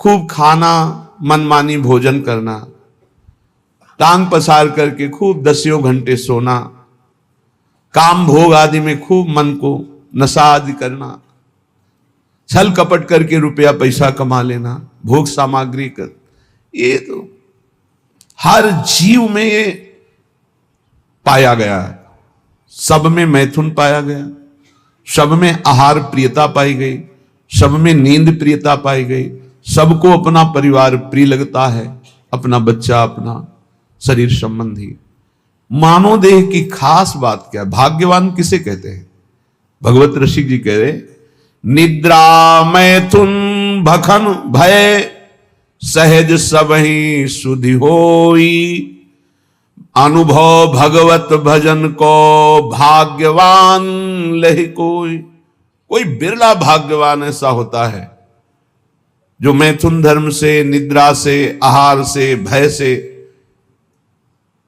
खूब खाना, मनमानी भोजन करना, टांग पसार करके खूब 10 घंटे सोना, काम भोग आदि में खूब मन को नशा आदि करना, छल कपट करके रुपया पैसा कमा लेना, भोग सामग्री कर, ये तो हर जीव में ये पाया गया है। सब में मैथुन पाया गया, सब में आहार प्रियता पाई गई, सब में नींद प्रियता पाई गई, सबको अपना परिवार प्रिय लगता है, अपना बच्चा, अपना शरीर संबंधी। मानव देह की खास बात क्या है? भाग्यवान किसे कहते हैं? भगवत ऋषि जी कह रहे, निद्रा मैथुन भखन भय सहज सबहि सुधि होई, अनुभव भगवत भजन को भाग्यवान लहि कोई। कोई बिरला भाग्यवान ऐसा होता है जो मैथुन धर्म से, निद्रा से, आहार से, भय से,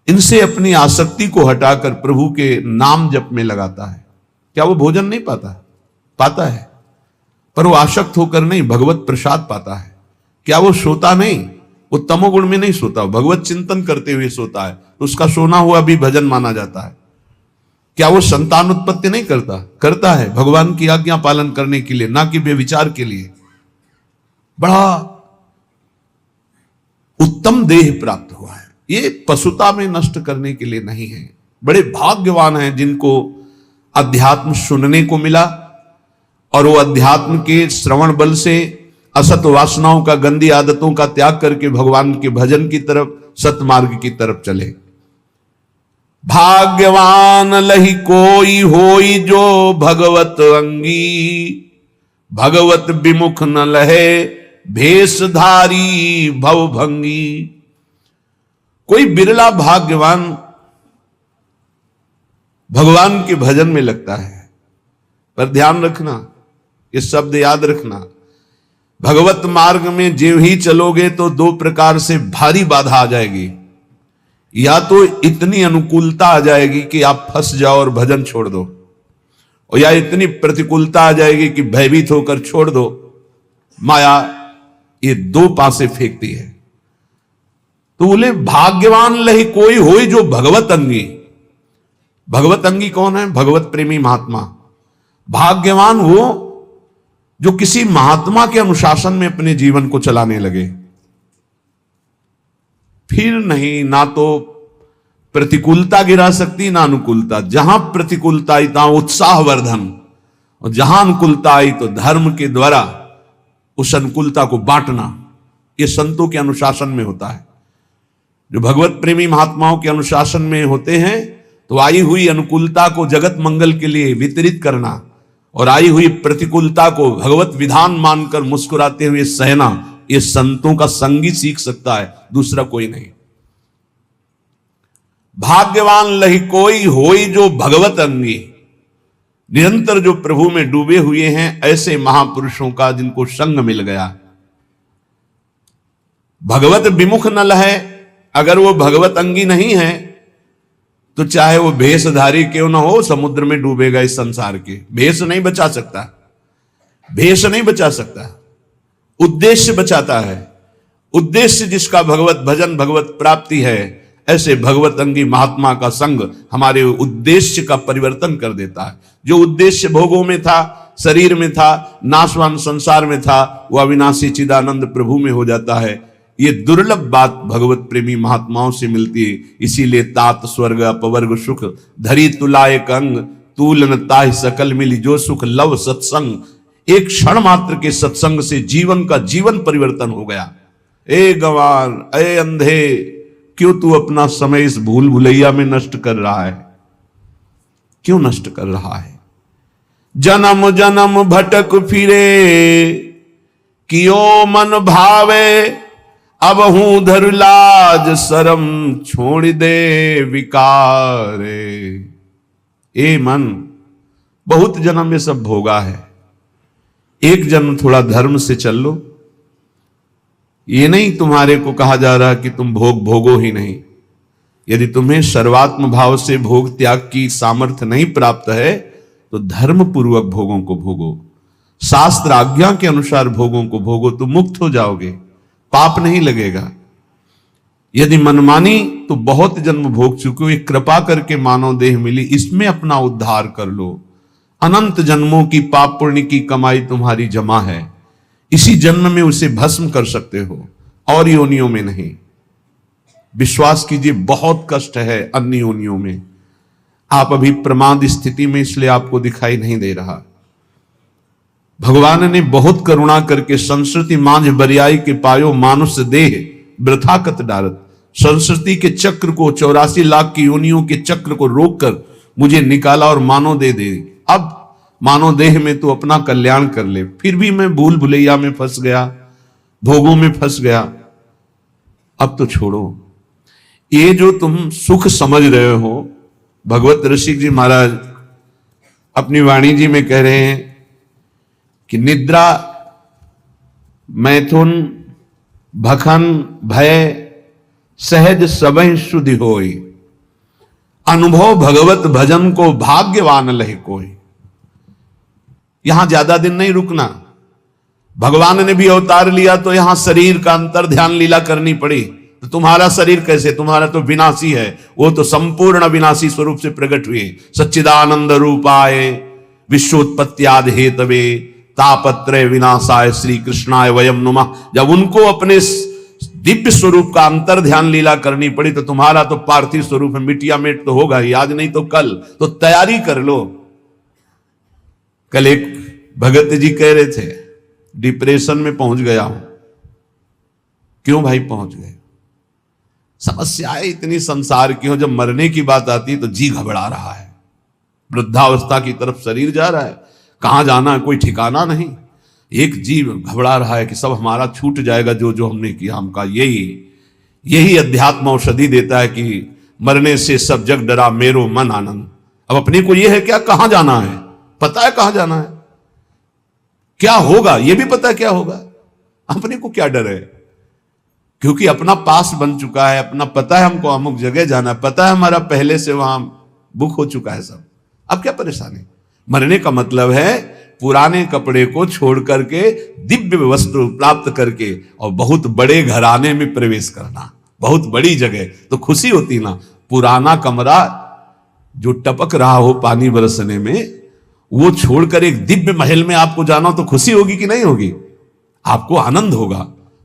इनसे अपनी आसक्ति को हटाकर प्रभु के नाम जप में लगाता है। क्या वो भोजन नहीं पाता? पाता है, पर वो आसक्त होकर नहीं, भगवत प्रसाद पाता है। क्या वो सोता नहीं? वो तमोगुण में नहीं सोता, भगवत चिंतन करते हुए सोता है, तो उसका सोना हुआ भी भजन माना जाता है। क्या वो संतान उत्पत्ति नहीं करता? करता है, भगवान की आज्ञा पालन करने के लिए, ना कि व्यभिचार के लिए। बड़ा उत्तम देह प्राप्त हुआ है, ये पशुता में नष्ट करने के लिए नहीं है। बड़े भाग्यवान हैं जिनको अध्यात्म सुनने को मिला, और वो अध्यात्म के श्रवण बल से असत वासनाओं का, गंदी आदतों का त्याग करके भगवान के भजन की तरफ, सतमार्ग की तरफ चले। भाग्यवान लही कोई होई जो भगवत अंगी, भगवत विमुख न लहे भेषधारी भवभंगी। कोई बिरला भाग्यवान भगवान के भजन में लगता है। पर ध्यान रखना, ये शब्द याद रखना, भगवत मार्ग में जो ही चलोगे तो दो प्रकार से भारी बाधा आ जाएगी। या तो इतनी अनुकूलता आ जाएगी कि आप फंस जाओ और भजन छोड़ दो, और या इतनी प्रतिकूलता आ जाएगी कि भयभीत होकर छोड़ दो। माया ये दो पासे फेंकती है। तो बोले भाग्यवान लही कोई होई जो भगवत अंगी। भगवत अंगी कौन है? भगवत प्रेमी महात्मा। भाग्यवान वो जो किसी महात्मा के अनुशासन में अपने जीवन को चलाने लगे। फिर नहीं, ना तो प्रतिकूलता गिरा सकती, ना अनुकूलता। जहां प्रतिकूलता आई तहां उत्साहवर्धन, और जहां अनुकूलता आई तो धर्म के द्वारा उस अनुकूलता को बांटना। यह संतों के अनुशासन में होता है। जो भगवत प्रेमी महात्माओं के अनुशासन में होते हैं तो आई हुई अनुकूलता को जगत मंगल के लिए वितरित करना, और आई हुई प्रतिकूलता को भगवत विधान मानकर मुस्कुराते हुए सहना, ये संतों का संगी सीख सकता है, दूसरा कोई नहीं। भाग्यवान लही कोई होई जो भगवत अंगी। निरंतर जो प्रभु में डूबे हुए हैं ऐसे महापुरुषों का जिनको संग मिल गया। भगवत विमुख न लहे, अगर वो भगवत अंगी नहीं है तो चाहे वो भेषधारी क्यों ना हो, समुद्र में डूबेगा। इस संसार के भेष नहीं बचा सकता, भेष नहीं बचा सकता, उद्देश्य बचाता है। उद्देश्य जिसका भगवत भजन, भगवत प्राप्ति है, ऐसे भगवत अंगी महात्मा का संग हमारे उद्देश्य का परिवर्तन कर देता है। जो उद्देश्य भोगों में था, शरीर में था, नाशवान संसार में था, वह अविनाशी चिदानंद प्रभु में हो जाता है। ये दुर्लभ बात भगवत प्रेमी महात्माओं से मिलती है। इसीलिए तात स्वर्ग अपवर्ग सुख धरी तुलायक अंग, तूल न ताहि सकल मिली जो सुख लव सत्संग। एक क्षण मात्र के सत्संग से जीवन का जीवन परिवर्तन हो गया। ए गंवार, ए अंधे, क्यों तू अपना समय इस भूल भुलैया में नष्ट कर रहा है? क्यों नष्ट कर रहा है? जन्म जन्म भटक फिरे कियो मन भावे, अब हूं धर लाज शरम छोड़ दे विकारे। ए मन, बहुत जन्म ये सब भोगा है, एक जन्म थोड़ा धर्म से चल लो। ये नहीं तुम्हारे को कहा जा रहा कि तुम भोग भोगो ही नहीं। यदि तुम्हें सर्वात्म भाव से भोग त्याग की सामर्थ्य नहीं प्राप्त है तो धर्म पूर्वक भोगों को भोगो। शास्त्र आज्ञा के अनुसार भोगों को भोगो तो मुक्त हो जाओगे, पाप नहीं लगेगा। यदि मनमानी तो बहुत जन्म भोग चुके हो, एक कृपा करके मानव देह मिली, इसमें अपना उद्धार कर लो। अनंत जन्मों की पाप पुण्य की कमाई तुम्हारी जमा है, इसी जन्म में उसे भस्म कर सकते हो और योनियों में नहीं। विश्वास कीजिए, बहुत कष्ट है अन्य योनियों में। आप अभी प्रमाद स्थिति में, इसलिए आपको दिखाई नहीं दे रहा। भगवान ने बहुत करुणा करके संस्कृति मांझ बरियाई के पायो मानुष देह वृथा कत डारत, संस्कृति के चक्र को, 84 लाख की योनियों के चक्र को रोककर मुझे निकाला और मानव दे। अब मानव देह में तो अपना कल्याण कर ले, फिर भी मैं भूल भुलैया में फंस गया, भोगों में फंस गया। अब तो छोड़ो, ये जो तुम सुख समझ रहे हो, भगवत ऋषिक जी महाराज अपनी वाणी जी में कह रहे हैं कि निद्रा, मैथुन, भखन, भय सहज सबहि शुद्धि होई, अनुभव भगवत भजन को भाग्यवान लहे कोई। यहां ज्यादा दिन नहीं रुकना। भगवान ने भी अवतार लिया तो यहां शरीर का अंतर ध्यान लीला करनी पड़ी। तो तुम्हारा शरीर कैसे, तुम्हारा तो विनाशी है, वो तो संपूर्ण विनाशी स्वरूप से प्रकट हुए। सच्चिदानंद रूपाय विश्वोत्पत्त्यादि हेतवे तापत्रय विनाशाय श्री कृष्णाय वयम नुमः। जब उनको अपने दिव्य स्वरूप का अंतर ध्यान लीला करनी पड़ी तो तुम्हारा तो पार्थिव स्वरूप है, मिटिया मेट तो होगा ही, आज नहीं तो कल। तो तैयारी कर लो। कल एक भगत जी कह रहे थे डिप्रेशन में पहुंच गया हूं। क्यों भाई पहुंच गए? समस्याएं इतनी संसार की हो, जब मरने की बात आती है तो जी घबरा रहा है, वृद्धावस्था की तरफ शरीर जा रहा है, कहां जाना है कोई ठिकाना नहीं। एक जीव घबरा रहा है कि सब हमारा छूट जाएगा, जो जो हमने किया हमका। यही अध्यात्म औषधि देता है कि मरने से सब जग डरा मेरो मन आनंद। अब अपने को यह है क्या, कहां जाना है, पता है कहां जाना है, क्या होगा यह भी पता है क्या होगा। अपने को क्या डर है, क्योंकि अपना पास बन चुका है, अपना पता है हमको अमुक जगह जाना है, पता है हमारा पहले से वहां बुक हो चुका है सब। अब क्या परेशानी। मरने का मतलब है पुराने कपड़े को छोड़ करके दिव्य वस्त्र प्राप्त करके और बहुत बड़े घराने में प्रवेश करना, बहुत बड़ी जगह। तो खुशी होती ना। पुराना कमरा जो टपक रहा हो पानी बरसने में, वो छोड़कर एक दिव्य महल में आपको जाना, तो खुशी होगी कि नहीं होगी? आपको आनंद होगा।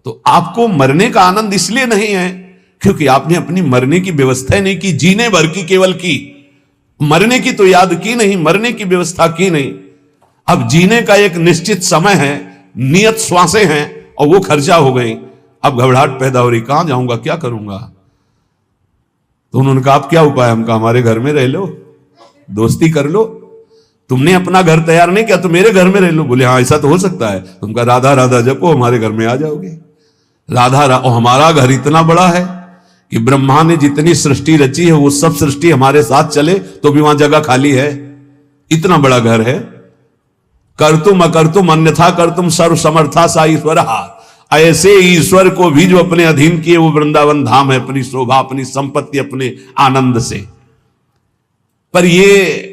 तो आपको मरने का आनंद इसलिए नहीं है क्योंकि आपने अपनी मरने की व्यवस्था नहीं की, जीने भर की केवल की, मरने की तो याद की नहीं, मरने की व्यवस्था की नहीं। अब जीने का एक निश्चित समय है, नियत श्वासें हैं और वो खर्चा हो गई। अब घबराहट पैदा हो रही, कहां जाऊंगा, क्या करूंगा। तो उन्होंने कहा आप क्या उपाय? हम कहा हमारे घर में रह लो, दोस्ती कर लो। तुमने अपना घर तैयार नहीं किया तो मेरे घर में रह लो। बोले हाँ ऐसा तो हो सकता है। तुम कहा राधा राधा जपो, हमारे घर में आ जाओगे। राधा और हमारा घर इतना बड़ा है कि ब्रह्मा ने जितनी सृष्टि रची है वो सब सृष्टि हमारे साथ चले तो भी वहां जगह खाली है। इतना बड़ा घर है। कर्तुम अकर्तुम अन्यथा कर्तुम सर्व समर्था सा ईश्वर। ऐसे ईश्वर को भी जो अपने अधीन किए वो वृंदावन धाम है, अपनी शोभा, अपनी संपत्ति, अपने आनंद से। पर ये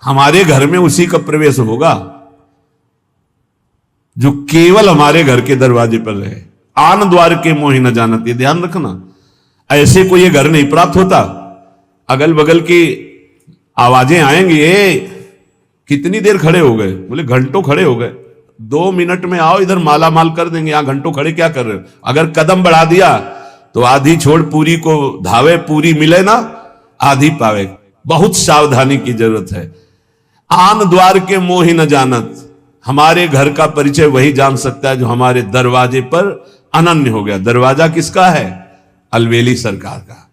हमारे घर में उसी का प्रवेश होगा जो केवल हमारे घर के दरवाजे पर रहे। आन द्वार के मोहि न जानत, ये ध्यान रखना। ऐसे को ये घर नहीं प्राप्त होता। अगल बगल की आवाजें आएंगी, कितनी देर खड़े हो गए? बोले घंटों खड़े हो गए। 2 मिनट में आओ, इधर माला माल कर देंगे। यहां घंटों खड़े क्या कर रहे हो? अगर कदम बढ़ा दिया तो आधी छोड़ पूरी को धावे, पूरी मिले ना आधी पावे। बहुत सावधानी की जरूरत है। आन द्वार के मोहि न जानत, हमारे घर का परिचय वही जान सकता है जो हमारे दरवाजे पर अनन्य हो गया। दरवाजा किसका है? अलवेली सरकार का।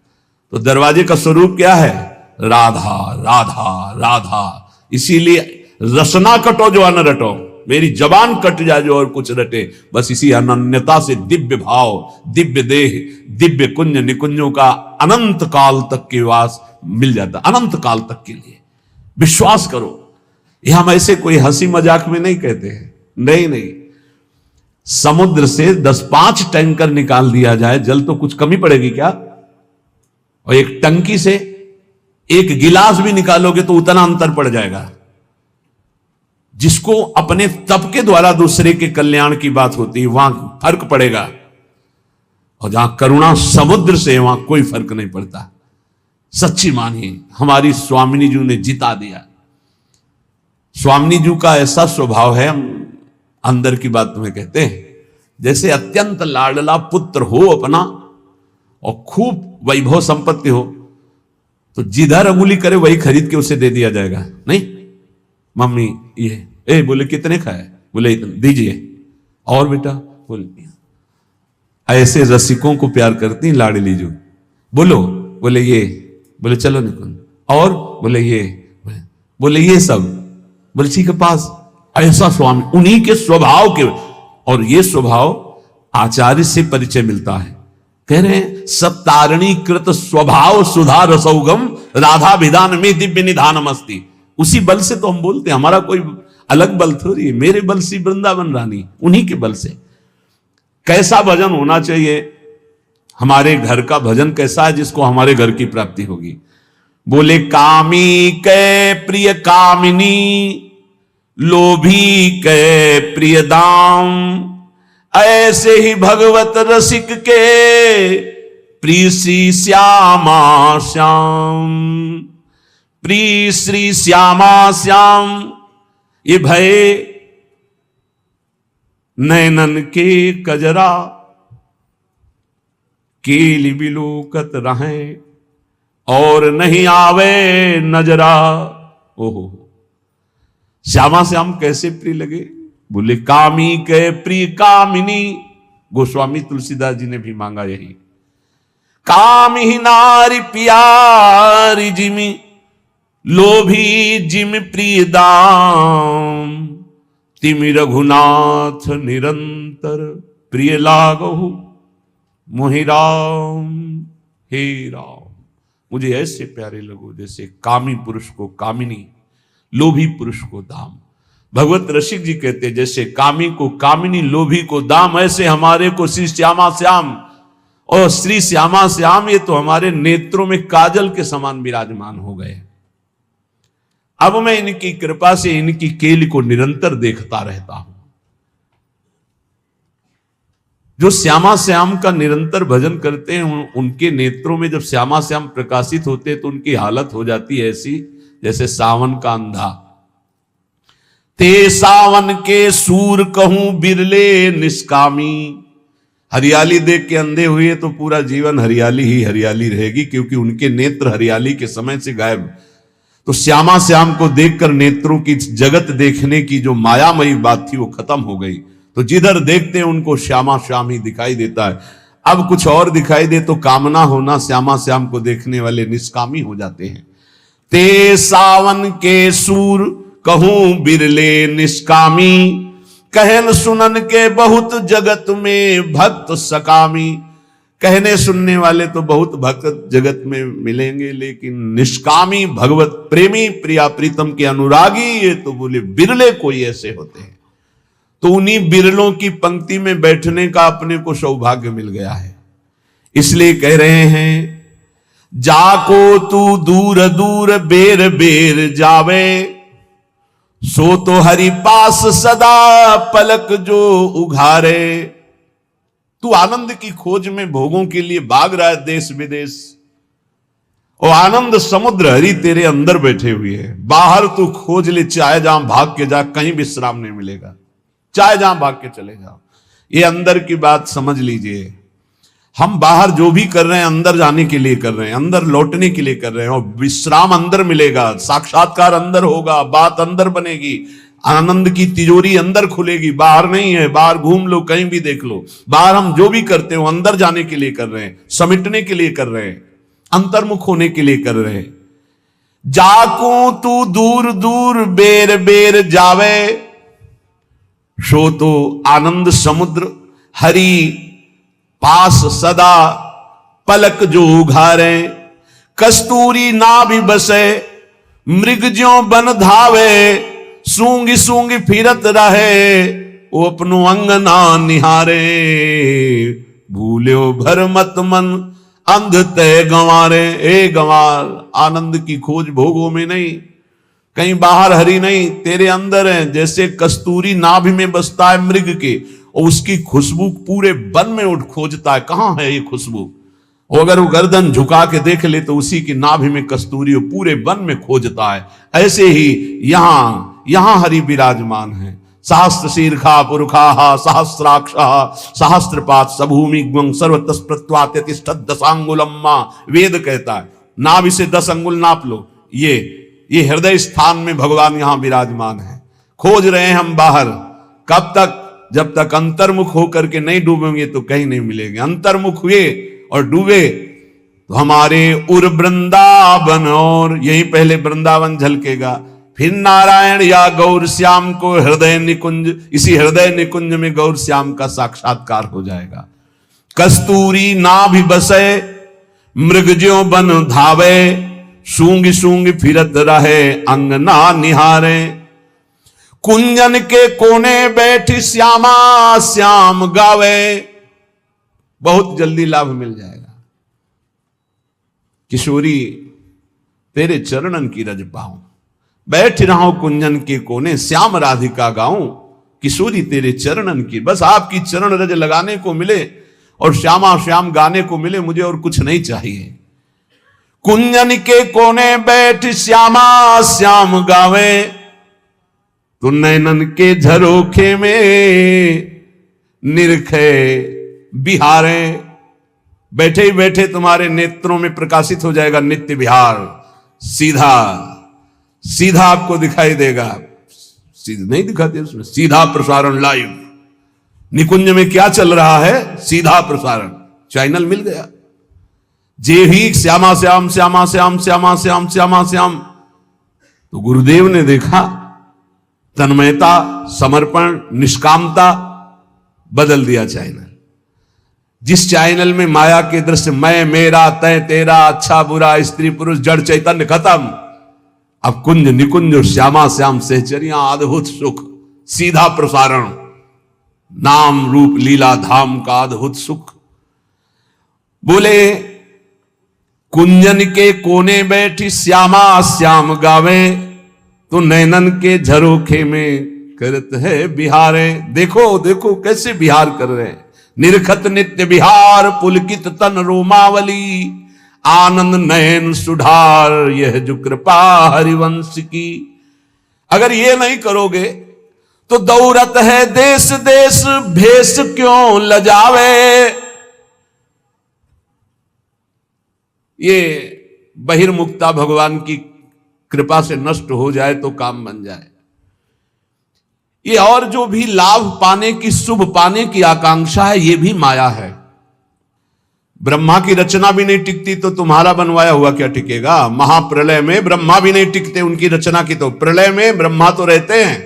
तो दरवाजे का स्वरूप क्या है? राधा राधा राधा। इसीलिए रसना कटो जो अन रटो, मेरी जबान कट जाए जो और कुछ रटे। बस इसी अनन्यता से दिव्य भाव, दिव्य देह, दिव्य कुंज निकुंजों का अनंत काल तक के वास मिल जाता, अनंत काल तक के लिए। विश्वास करो, ये हम ऐसे कोई हंसी मजाक में नहीं कहते हैं। नहीं नहीं, समुद्र से 10-5 टैंकर निकाल दिया जाए, जल तो कुछ कमी पड़ेगी क्या? और एक टंकी से 1 गिलास भी निकालोगे तो उतना अंतर पड़ जाएगा। जिसको अपने तप के द्वारा दूसरे के कल्याण की बात होती है वहां फर्क पड़ेगा, और जहां करुणा समुद्र से वहां कोई फर्क नहीं पड़ता। सच्ची मानिए, हमारी स्वामिनी जी ने जिता दिया। स्वामिनी जी का ऐसा स्वभाव है, हम अंदर की बात तुम्हें कहते हैं, जैसे अत्यंत लाडला पुत्र हो अपना और खूब वैभव संपत्ति हो तो जिधर अंगुली करे वही खरीद के उसे दे दिया जाएगा। नहीं मम्मी ये बोले कितने का है, बोले इतने दीजिए, और बेटा बोले। ऐसे रसिकों को प्यार करती लाडली जो, बोलो, बोले ये, बोले चलो निकुंज, और बोले ये, बोले ये सब, बोले ठीक है पास। ऐसा स्वामी, उन्हीं के स्वभाव के, और ये स्वभाव आचार्य से परिचय मिलता है। कह रहे हैं सब तारणी कृत स्वभाव सुधा रसौगम राधा विधान में दिव्य निधानम अस्ति। उसी बल से तो हम बोलते हैं, हमारा कोई अलग बल थोड़ी है, मेरे बल से वृंदावन रानी, उन्हीं के बल से। कैसा भजन होना चाहिए, हमारे घर का भजन कैसा है जिसको हमारे घर की प्राप्ति होगी। बोले कामी के प्रिय कामिनी, लोभी के प्रिय दाम, ऐसे ही भगवत रसिक के प्रिय श्री श्यामा श्याम। प्रिय श्री श्यामा श्याम, ये भय नैनन के कजरा, केली बिलोकत रहें और नहीं आवे नजरा। ओहो, श्यामा श्याम कैसे प्रिय लगे। बोले कामी के प्रिय कामिनी, गोस्वामी तुलसीदास जी ने भी मांगा यही। काम ही नारी प्यारी जिमी, लोभी जिम प्रिय दाम, तिमि रघुनाथ निरंतर प्रिय लागहु मोहि राम। हे राम, मुझे ऐसे प्यारे लगो जैसे कामी पुरुष को कामिनी, लोभी पुरुष को दाम। भगवत रसिक जी कहते हैं जैसे कामी को कामिनी, लोभी को दाम, ऐसे हमारे को श्री श्यामा श्याम। और श्री श्यामा श्याम ये तो हमारे नेत्रों में काजल के समान विराजमान हो गए। अब मैं इनकी कृपा से इनकी केली को निरंतर देखता रहता हूं। जो श्यामा श्याम का निरंतर भजन करते हैं उनके नेत्रों में जब श्यामा श्याम प्रकाशित होते हैं तो उनकी हालत हो जाती है ऐसी जैसे सावन का अंधा। ते सावन के सूर कहूं बिरले निष्कामी। हरियाली देख के अंधे हुए तो पूरा जीवन हरियाली ही हरियाली रहेगी, क्योंकि उनके नेत्र हरियाली के समय से गायब। तो श्यामा श्याम को देखकर नेत्रों की जगत देखने की जो मायामयी बात थी वो खत्म हो गई। तो जिधर देखते हैं उनको श्यामा श्याम ही दिखाई देता है। अब कुछ और दिखाई दे तो कामना होना श्यामा श्याम को देखने वाले निष्कामी हो जाते हैं। ते सावन के सूर कहूं बिरले निष्कामी, कहन सुनन के बहुत जगत में भक्त सकामी। कहने सुनने वाले तो बहुत भक्त जगत में मिलेंगे, लेकिन निष्कामी भगवत प्रेमी प्रिया प्रीतम के अनुरागी ये तो बोले बिरले कोई ऐसे होते हैं। तो उन्हीं बिरलों की पंक्ति में बैठने का अपने को सौभाग्य मिल गया है। इसलिए कह रहे हैं जाको तू दूर दूर बेर बेर जावे, सो तो हरि पास सदा पलक जो उघारे। तू आनंद की खोज में भोगों के लिए भाग रहा है देश विदेश, और आनंद समुद्र हरि तेरे अंदर बैठे हुए है। बाहर तू खोज ले, चाहे जहां भाग के जा, कहीं विश्राम नहीं मिलेगा, चाहे जहां भाग के चले जाओ। ये अंदर की बात समझ लीजिए। हम बाहर जो भी कर रहे हैं अंदर जाने के लिए कर रहे हैं, अंदर लौटने के लिए कर रहे हैं, और विश्राम अंदर मिलेगा, साक्षात्कार अंदर होगा, बात अंदर बनेगी, आनंद की तिजोरी अंदर खुलेगी, बाहर नहीं है। बाहर घूम लो, कहीं भी देख लो, बाहर हम जो भी करते हो अंदर जाने के लिए कर रहे हैं, समेटने के लिए कर रहे हैं, अंतर्मुख होने के लिए कर रहे हैं। जाकू तू दूर दूर बेर बेर जावे, सो तो आनंद समुद्र हरि पास सदा पलक जो उघारे। कस्तूरी ना भी बसे मृग ज्यों बन धावे, सूंगी सूंगी फिरत रहे वो अपनो अंगना निहारे। भूल्यो भर मत मन अंध तय गंवारे। ए गंवार, आनंद की खोज भोगों में नहीं, कहीं बाहर हरि नहीं, तेरे अंदर है। जैसे कस्तूरी नाभि में बसता है मृग के, और उसकी खुशबू पूरे वन में उठ खोजता है, कहां है ये खुशबू। और अगर वो गर्दन झुका के देख ले तो उसी की नाभि में कस्तूरी पूरे वन में खोजता है। ऐसे ही यहां हरि विराजमान है। सहस्त्र शीर्षा पुरुषा सहस्राक्ष सहस्त्रपात सभूमि सर्वतस्प्रत्वात्यतिष्ठत् दशांगुलम्मा। वेद कहता है नाभि से 10 अंगुल नाप लो। ये हृदय स्थान में भगवान यहां विराजमान है। खोज रहे हैं हम बाहर, कब तक? जब तक अंतर्मुख होकर के नहीं डूबेंगे तो कहीं नहीं मिलेंगे। अंतर्मुख हुए और डूबे तो हमारे उर वृंदावन, और यही पहले वृंदावन झलकेगा, फिर नारायण या गौर श्याम को हृदय निकुंज, इसी हृदय निकुंज में गौर श्याम का साक्षात्कार हो जाएगा। कस्तूरी नाभि बसे मृगज्यों बन धावे, सूंग सूंग फिरत रहे अंगना निहारे। कुंजन के कोने बैठी श्यामा श्याम गावे। बहुत जल्दी लाभ मिल जाएगा। किशोरी तेरे चरणन की रज पाऊं, बैठ रहा हूं कुंजन के कोने, श्याम राधिका गाऊं। किशोरी तेरे चरणन की, बस आपकी चरण रज लगाने को मिले और श्यामा श्याम गाने को मिले, मुझे और कुछ नहीं चाहिए। कुंजन के कोने बैठ श्यामा श्याम गावे, तो नैनन के झरोखे में निरखे बिहारे। बैठे ही बैठे तुम्हारे नेत्रों में प्रकाशित हो जाएगा नित्य विहार। सीधा सीधा आपको दिखाई देगा, सीधा नहीं दिखाते उसमें, सीधा प्रसारण लाइव। निकुंज में क्या चल रहा है? सीधा प्रसारण, चैनल मिल गया। जे ही श्यामा श्याम श्यामा श्याम श्यामा श्याम श्यामा श्याम, तो गुरुदेव ने देखा तन्मयता, समर्पण, निष्कामता, बदल दिया चैनल। जिस चैनल में माया के दृश्य, मैं मेरा तय तेरा, अच्छा बुरा, स्त्री पुरुष, जड़ चैतन्य खत्म। अब कुंज निकुंज श्यामा श्याम सहचरियां, अद्भुत सुख, सीधा प्रसारण, नाम रूप लीला धाम का अद्भुत सुख। बोले कुंजन के कोने बैठी श्यामा श्याम गावे, तो नैनन के झरोखे में करत है बिहारे। देखो देखो कैसे बिहार कर रहे हैं। निरखत नित्य बिहार पुलकित तन रोमावली, आनंद नयन सुधार यह जो कृपा हरिवंश की। अगर ये नहीं करोगे तो दौरत है देश देश भेष क्यों लजावे। ये बहिर्मुक्ता भगवान की कृपा से नष्ट हो जाए तो काम बन जाए। ये और जो भी लाभ पाने की, शुभ पाने की आकांक्षा है, ये भी माया है। ब्रह्मा की रचना भी नहीं टिकती तो तुम्हारा बनवाया हुआ क्या टिकेगा। महाप्रलय में ब्रह्मा भी नहीं टिकते उनकी रचना की, तो प्रलय में ब्रह्मा तो रहते हैं,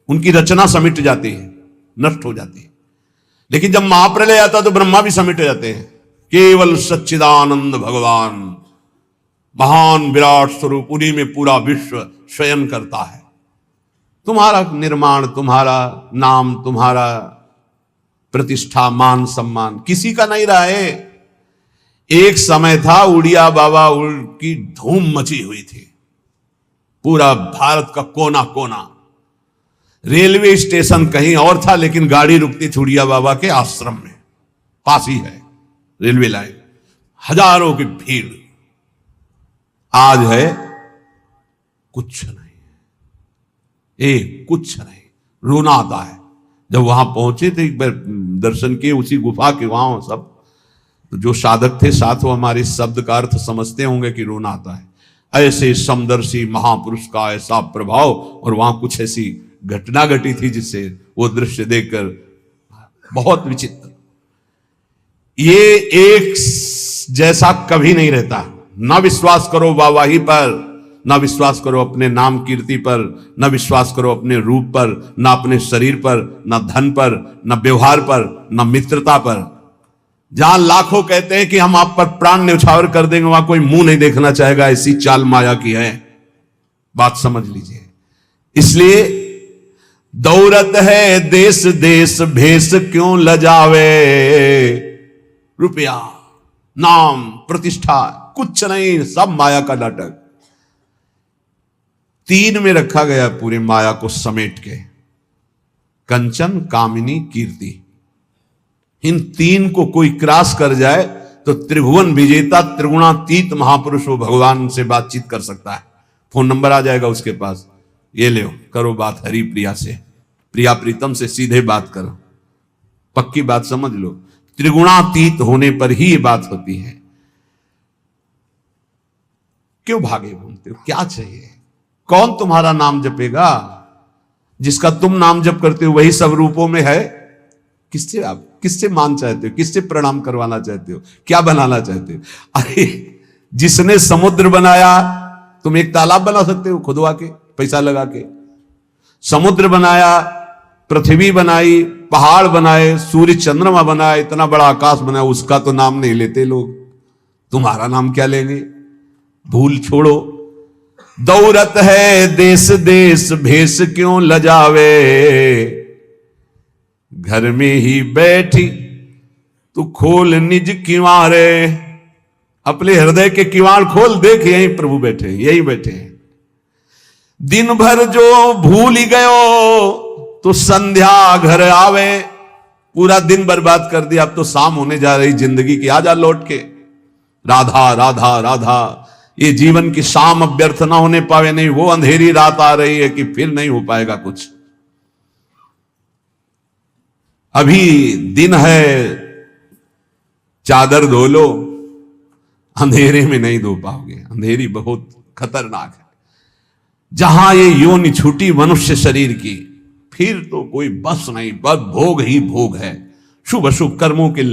उनकी रचना समिट जाती है, नष्ट हो जाती है। लेकिन जब महाप्रलय आता तो ब्रह्मा भी समिट जाते हैं। केवल सच्चिदानंद भगवान, महान विराट स्वरूप, उन्हीं में पूरा विश्व शयन करता है। तुम्हारा निर्माण, तुम्हारा नाम, तुम्हारा प्रतिष्ठा, मान सम्मान किसी का नहीं रहा है। एक समय था उड़िया बाबा की धूम मची हुई थी, पूरा भारत का कोना कोना। रेलवे स्टेशन कहीं और था, लेकिन गाड़ी रुकती थी उड़िया बाबा के आश्रम में, पास ही है रेलवे लाइन, हजारों की भीड़। आज है कुछ नहीं, कुछ नहीं। रोना आता है। जब वहां पहुंचे थे, एक बार दर्शन किए उसी गुफा के, वहां सब तो जो साधक थे साथ, वो हमारे शब्द का अर्थ समझते होंगे कि रोना आता है। ऐसे समदर्शी महापुरुष का ऐसा प्रभाव, और वहां कुछ ऐसी घटना घटी थी जिससे वो दृश्य देखकर बहुत विचित्र। ये एक जैसा कभी नहीं रहता। ना विश्वास करो वाहवाही पर, ना विश्वास करो अपने नाम कीर्ति पर, ना विश्वास करो अपने रूप पर, ना अपने शरीर पर, ना धन पर, ना व्यवहार पर, ना मित्रता पर। जहां लाखों कहते हैं कि हम आप पर प्राण न्यौछावर कर देंगे, वहां कोई मुंह नहीं देखना चाहेगा। ऐसी चाल माया की है, बात समझ लीजिए। इसलिए दौरत है देश देश भेष क्यों लजावे। रुपया, नाम, प्रतिष्ठा कुछ नहीं, सब माया का नाटक। तीन में रखा गया पूरी माया को समेट के, कंचन, कामिनी, कीर्ति। इन तीन को कोई क्रॉस कर जाए तो त्रिभुवन विजेता त्रिगुणातीत महापुरुष वो भगवान से बातचीत कर सकता है। फोन नंबर आ जाएगा उसके पास, ये ले करो बात हरि प्रिया से, प्रिया प्रीतम से सीधे बात करो, पक्की बात समझ लो। त्रिगुणातीत होने पर ही ये बात होती है। क्यों भागे घूमते हो, क्या चाहिए? कौन तुम्हारा नाम जपेगा? जिसका तुम नाम जप करते हो वही सब रूपों में है। किससे आप किससे मान चाहते हो? किससे प्रणाम करवाना चाहते हो? क्या बनाना चाहते हो? अरे जिसने समुद्र बनाया, तुम एक तालाब बना सकते हो खुदवा के, पैसा लगा के। समुद्र बनाया, पृथ्वी बनाई, पहाड़ बनाए, सूर्य चंद्रमा बनाया, इतना बड़ा आकाश बनाया, उसका तो नाम नहीं लेते लोग। तुम्हारा नाम क्या लेंगे? भूल छोड़ो। दौरत है देश देश भेष क्यों लजावे, घर में ही बैठी तू खोल निज किवारे। अपने हृदय के किवाड़ खोल, देख यहीं प्रभु बैठे, यही बैठे हैं। दिन भर जो भूल ही गयो तो संध्या घर आवे। पूरा दिन बर्बाद कर दिया, अब तो शाम होने जा रही जिंदगी की, आजा लौट के। राधा राधा राधा, ये जीवन की शाम अब व्यर्थ ना होने पावे। नहीं, वो अंधेरी रात आ रही है कि फिर नहीं हो पाएगा कुछ। अभी दिन है, चादर धो लो, अंधेरे में नहीं धो पाओगे। अंधेरी बहुत खतरनाक है। जहां ये योनि छूटी मनुष्य शरीर की, फिर तो कोई बस नहीं, बस भोग ही भोग है। शुभ अशुभ कर्मों के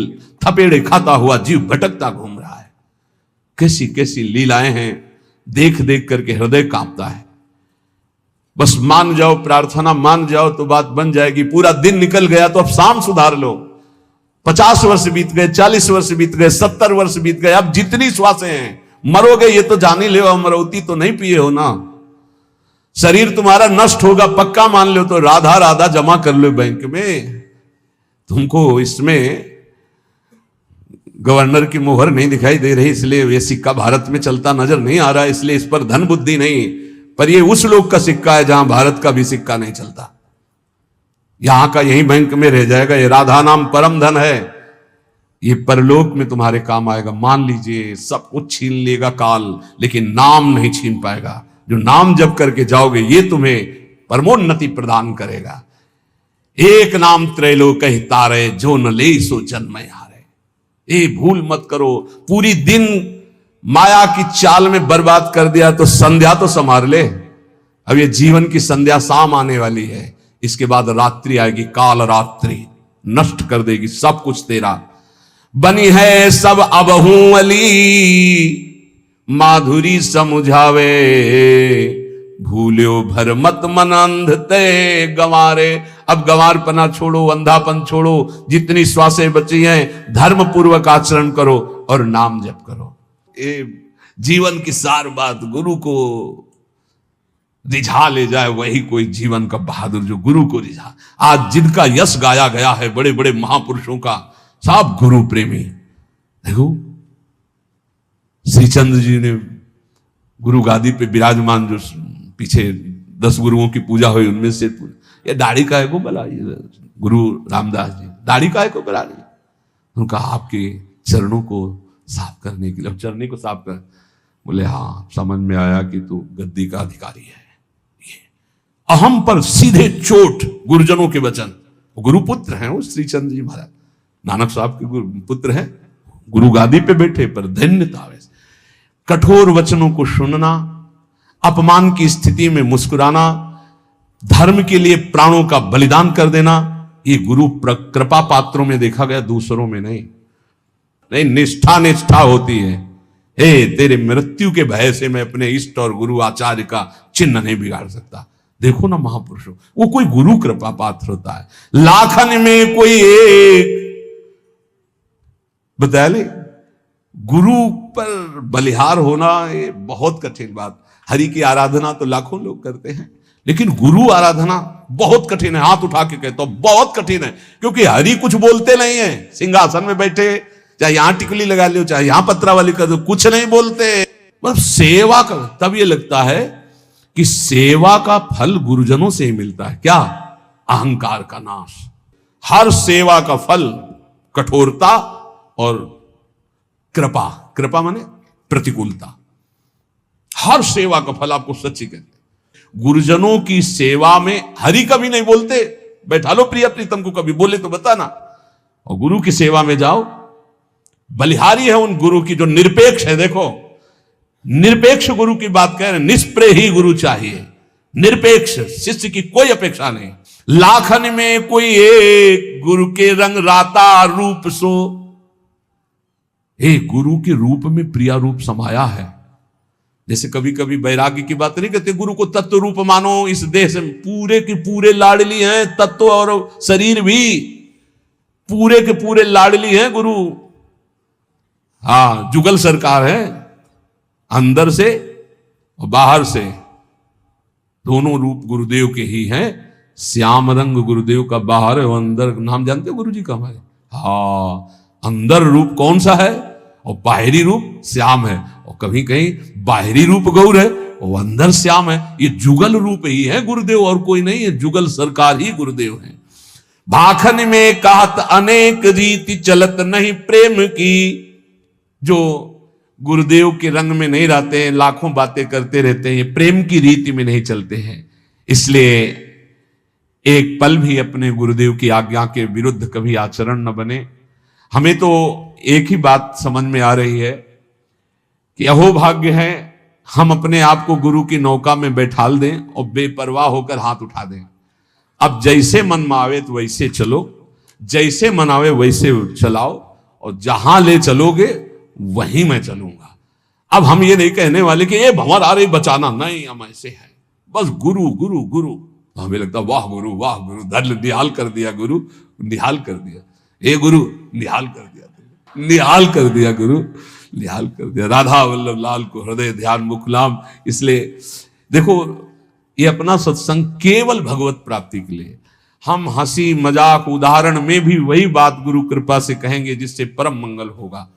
थपेड़े खाता हुआ जीव भटकता घूम रहा है। कैसी कैसी लीलाएं हैं, देख देख करके हृदय कांपता है। बस मान जाओ, प्रार्थना मान जाओ तो बात बन जाएगी। पूरा दिन निकल गया तो अब शाम सुधार लो। 50 वर्ष बीत गए, 40 वर्ष बीत गए, 70 वर्ष बीत गए, अब जितनी श्वासें हैं, मरोगे ये तो जान ही ले, अमरौती तो नहीं पिए हो ना। शरीर तुम्हारा नष्ट होगा पक्का मान लो, तो राधा राधा जमा कर लो बैंक में। तुमको इसमें गवर्नर की मोहर नहीं दिखाई दे रही, इसलिए ये सिक्का भारत में चलता नजर नहीं आ रहा, इसलिए इस पर धन बुद्धि नहीं। पर ये उस लोग का सिक्का है जहां भारत का भी सिक्का नहीं चलता। यहां का यही बैंक में रह जाएगा। ये राधा नाम परम धन है, ये परलोक में तुम्हारे काम आएगा। मान लीजिए सब कुछ छीन लेगा काल, लेकिन नाम नहीं छीन पाएगा। जो नाम जप करके जाओगे ये तुम्हें परमोन्नति प्रदान करेगा। एक नाम त्रैलोक तारे, जो न ले सो जन्म हारे। ये भूल मत करो। पूरी दिन माया की चाल में बर्बाद कर दिया तो संध्या तो संभाल ले। अब ये जीवन की संध्या शाम आने वाली है, इसके बाद रात्रि आएगी, काल रात्रि नष्ट कर देगी सब कुछ तेरा। बनी है सब अबहू अली, माधुरी समुझावे। भूल्यो भर मत मन अंध ते गंवारे। अब गंवारपना छोड़ो, अंधापन छोड़ो। जितनी श्वासें बची हैं धर्म पूर्वक आचरण करो और नाम जप करो। ये जीवन की सार बात गुरु को रिझा ले जाए, वही कोई जीवन का बहादुर जो गुरु को रिझा। आज जिनका यश गाया गया है बड़े बड़े महापुरुषों का, सब गुरु प्रेमी। देखो श्रीचंद्र जी ने गुरु गादी पे विराजमान, जो पीछे 10 गुरुओं की पूजा हुई उनमें से ये दाढ़ी का है को बला, ये गुरु रामदास जी दाढ़ी का है को बला रही। उनका आपके चरणों को साफ करने के लिए, चरणी को साफ कर। बोले हाँ, समझ में आया कि तू गद्दी का अधिकारी है। ये अहम पर सीधे चोट, गुरुजनों के वचन। गुरुपुत्र हैं वो श्रीचंद्र जी महाराज, नानक साहब के गुरु पुत्र हैं। गुरु गादी पे बैठे पर धन्यता। कठोर वचनों को सुनना, अपमान की स्थिति में मुस्कुराना, धर्म के लिए प्राणों का बलिदान कर देना, ये गुरु कृपा पात्रों में देखा गया, दूसरों में नहीं। नहीं, निष्ठा निष्ठा होती है। हे, तेरे मृत्यु के भय से मैं अपने इष्ट और गुरु आचार्य का चिन्ह नहीं बिगाड़ सकता। देखो ना महापुरुषों, वो कोई गुरु कृपा पात्र होता है, लाखन में कोई एक। बता ले, गुरु पर बलिहार होना ये बहुत कठिन बात। हरि की आराधना तो लाखों लोग करते हैं, लेकिन गुरु आराधना बहुत कठिन है। हाथ उठा के कहता हूं बहुत कठिन है, क्योंकि हरि कुछ बोलते नहीं है। सिंहासन में बैठे, चाहे यहां टिकली लगा लो, चाहे यहां पत्रावली कर दो, कुछ नहीं बोलते, बस सेवा कर। तब ये लगता है कि सेवा का फल गुरुजनों से ही मिलता है। क्या? अहंकार का नाश। हर सेवा का फल कठोरता और कृपा, कृपा माने प्रतिकूलता। हर सेवा का फल आपको सच्ची कहते हैं। गुरुजनों की सेवा में हरि कभी नहीं बोलते, बैठा लो प्रिय प्रीतम को, कभी बोले तो बताना। और गुरु की सेवा में जाओ, बलिहारी है उन गुरु की जो निरपेक्ष है। देखो, निरपेक्ष गुरु की बात कह रहे हैं, निष्प्रेय ही गुरु चाहिए, निरपेक्ष शिष्य की कोई अपेक्षा नहीं। लाखन में कोई एक गुरु के रंग राता रूप सो, एक गुरु के रूप में प्रिया रूप समाया है। जैसे कभी कभी वैराग्य की बात नहीं कहते, गुरु को तत्व रूप मानो, इस देह से पूरे के पूरे लाडली हैं, तत्व और शरीर भी पूरे के पूरे लाडली हैं गुरु। हाँ, जुगल सरकार है, अंदर से और बाहर से दोनों रूप गुरुदेव के ही हैं। श्याम रंग गुरुदेव का बाहर है और अंदर, नाम जानते हो गुरु जी का हमारे? हाँ, अंदर रूप कौन सा है और बाहरी रूप श्याम है। और कभी कहीं बाहरी रूप गौर है और अंदर श्याम है। ये जुगल रूप ही है गुरुदेव, और कोई नहीं है, जुगल सरकार ही गुरुदेव है। भाखन में कहत अनेक रीति चलत नहीं प्रेम की। जो गुरुदेव के रंग में नहीं रहते हैं, लाखों बातें करते रहते हैं, प्रेम की रीति में नहीं चलते हैं। इसलिए एक पल भी अपने गुरुदेव की आज्ञा के विरुद्ध कभी आचरण न बने। हमें तो एक ही बात समझ में आ रही है कि अहोभाग्य है हम अपने आप को गुरु की नौका में बैठाल दें और बेपरवाह होकर हाथ उठा दें। अब जैसे मन में आवे तो वैसे चलो, जैसे मन आवे वैसे चलाओ, और जहां ले चलोगे वहीं मैं चलूंगा। अब हम ये नहीं कहने वाले कि ये भंवर आ रही बचाना, नहीं, हम ऐसे हैं बस गुरु गुरु गुरु। हमें लगता वाह गुरु वाह गुरु, धर निहाल कर दिया गुरु, निहाल कर दिया, हे गुरु निहाल कर दिया, निहाल कर दिया गुरु, निहाल कर दिया। राधा वल्लभ लाल को हृदय ध्यान मुखलाम। इसलिए देखो, ये अपना सत्संग केवल भगवत प्राप्ति के लिए। हम हंसी मजाक उदाहरण में भी वही बात गुरु कृपा से कहेंगे जिससे परम मंगल होगा।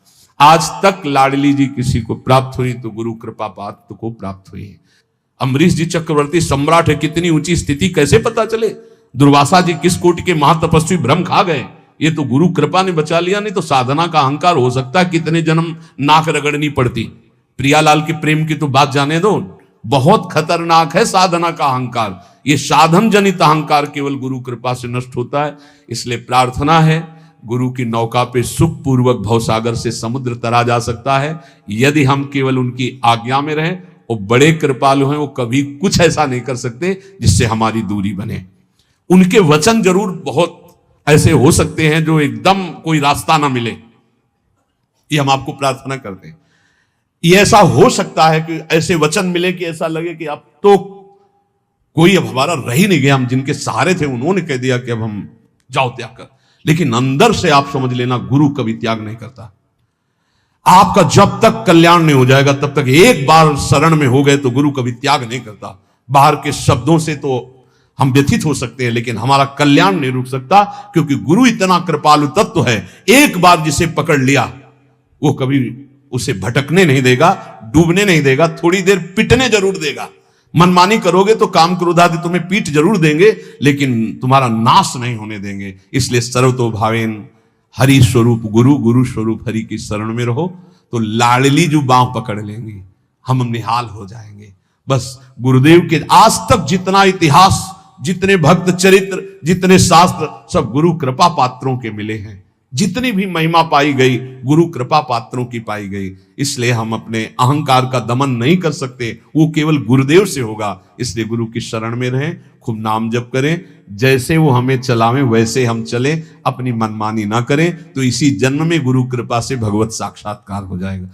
आज तक लाडली जी किसी को प्राप्त हुई तो गुरु कृपा पात्र को प्राप्त हुई है। अम्बरीश जी चक्रवर्ती सम्राट है, कितनी ऊंची स्थिति कैसे पता चले? दुर्वासा जी किस कोटि के महातपस्वी भ्रम खा गए, ये तो गुरु कृपा ने बचा लिया। नहीं तो साधना का अहंकार हो सकता है कितने जन्म नाक रगड़नी पड़ती। प्रियालाल के प्रेम की तो बात जाने दो, बहुत खतरनाक है साधना का अहंकार। ये साधन जनित अहंकार केवल गुरु कृपा से नष्ट होता है। इसलिए प्रार्थना है, गुरु की नौका पे सुख पूर्वक भवसागर से समुद्र तरा जा सकता है यदि हम केवल उनकी आज्ञा में रहें। वो बड़े कृपालु हैं, वो कभी कुछ ऐसा नहीं कर सकते जिससे हमारी दूरी बने। उनके वचन जरूर बहुत ऐसे हो सकते हैं जो एकदम कोई रास्ता ना मिले, ये हम आपको प्रार्थना करते हैं। ये ऐसा हो सकता है कि ऐसे वचन मिले कि ऐसा लगे कि अब तो कोई अब हमारा रह ही नहीं गया, हम जिनके सहारे थे उन्होंने कह दिया कि अब हम जाओ त्याग कर। लेकिन अंदर से आप समझ लेना, गुरु कभी त्याग नहीं करता। आपका जब तक कल्याण नहीं हो जाएगा तब तक, एक बार शरण में हो गए तो गुरु कभी त्याग नहीं करता। बाहर के शब्दों से तो हम व्यथित हो सकते हैं लेकिन हमारा कल्याण नहीं रुक सकता, क्योंकि गुरु इतना कृपालु तत्व है, एक बार जिसे पकड़ लिया वो कभी उसे भटकने नहीं देगा, डूबने नहीं देगा, थोड़ी देर पिटने जरूर देगा। मनमानी करोगे तो काम क्रोधादि तुम्हें पीठ जरूर देंगे लेकिन तुम्हारा नाश नहीं होने देंगे। इसलिए सर्वतो भावेन हरि स्वरूप गुरु, गुरु स्वरूप हरि की शरण में रहो तो लाडली जो बांह पकड़ लेंगी, हम निहाल हो जाएंगे। बस गुरुदेव के आज तक जितना इतिहास, जितने भक्त चरित्र, जितने शास्त्र, सब गुरु कृपा पात्रों के मिले हैं। जितनी भी महिमा पाई गई गुरु कृपा पात्रों की पाई गई। इसलिए हम अपने अहंकार का दमन नहीं कर सकते, वो केवल गुरुदेव से होगा। इसलिए गुरु की शरण में रहें, खूब नाम जप करें, जैसे वो हमें चलावें वैसे हम चलें, अपनी मनमानी ना करें तो इसी जन्म में गुरु कृपा से भगवत साक्षात्कार हो जाएगा।